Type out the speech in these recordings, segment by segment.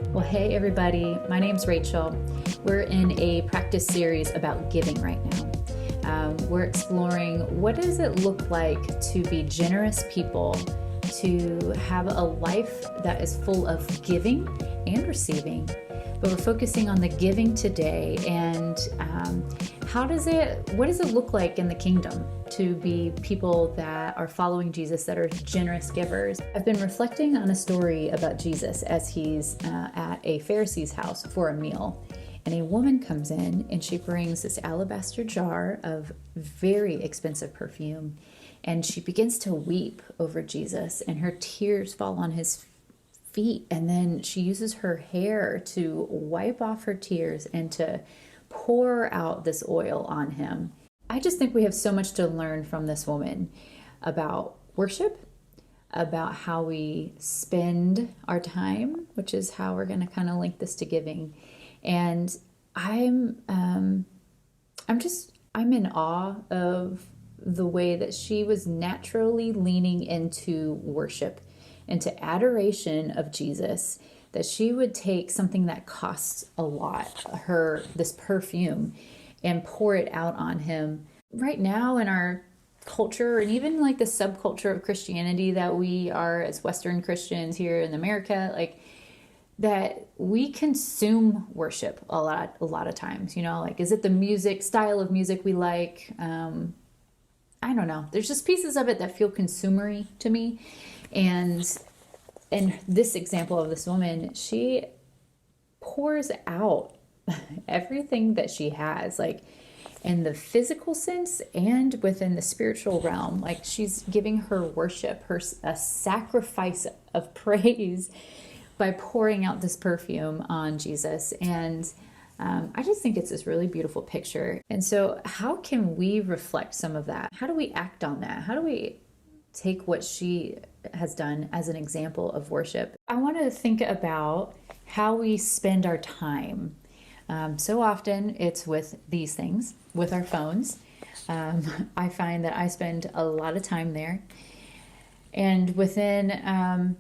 Well, hey everybody, my name's Rachel. We're in a practice series about giving right now. We're exploring what does it look like to be generous people, to have a life that is full of giving and receiving. But we're focusing on the giving today and what does it look like in the kingdom to be people that are following Jesus, that are generous givers. I've been reflecting on a story about Jesus as he's at a Pharisee's house for a meal. And a woman comes in and she brings this alabaster jar of very expensive perfume. And she begins to weep over Jesus, and her tears fall on his feet. And then she uses her hair to wipe off her tears and to pour out this oil on him. I just think we have so much to learn from this woman about worship, about how we spend our time, which is how we're going to kind of link this to giving. And I'm in awe of the way that she was naturally leaning into worship, into adoration of Jesus, that she would take something that costs a lot, this perfume, and pour it out on him. Right now in our culture, and even like the subculture of Christianity that we are as Western Christians here in America, like that we consume worship a lot of times, like, is it the style of music we like? I don't know. There's just pieces of it that feel consumery to me. And in this example of this woman, she pours out everything that she has, like in the physical sense and within the spiritual realm. Like, she's giving her worship, a sacrifice of praise by pouring out this perfume on Jesus. And I just think it's this really beautiful picture. And so how can we reflect some of that? How do we act on that? How do we take what she has done as an example of worship? I want to think about how we spend our time. So often it's with these things, with our phones. I find that I spend a lot of time there. And within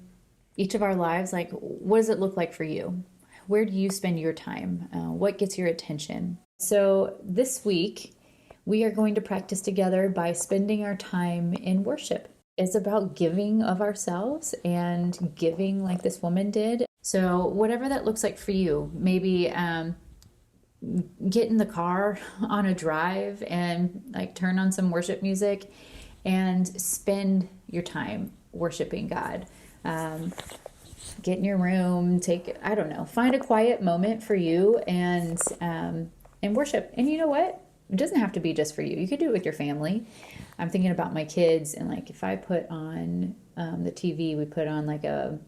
each of our lives, like, what does it look like for you? Where do you spend your time? What gets your attention? So this week, we are going to practice together by spending our time in worship. It's about giving of ourselves and giving like this woman did. So whatever that looks like for you, maybe get in the car on a drive and like turn on some worship music and spend your time worshiping God. Get in your room, find a quiet moment for you and worship. And you know what? It doesn't have to be just for you. You could do it with your family. I'm thinking about my kids, and like if I put on the TV, we put on like a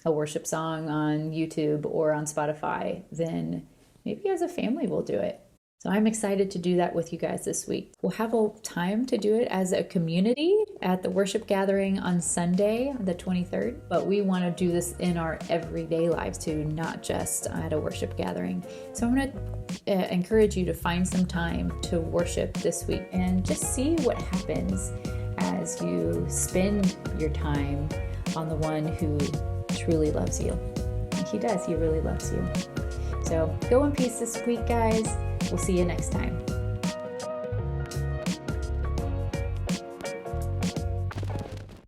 worship song on YouTube or on Spotify, then maybe as a family we'll do it. So I'm excited to do that with you guys this week. We'll have a time to do it as a community at the worship gathering on Sunday, the 23rd. But we want to do this in our everyday lives too, not just at a worship gathering. So I'm going to encourage you to find some time to worship this week and just see what happens as you spend your time on the one who truly loves you. And he does. He really loves you. So go in peace this week, guys. We'll see you next time.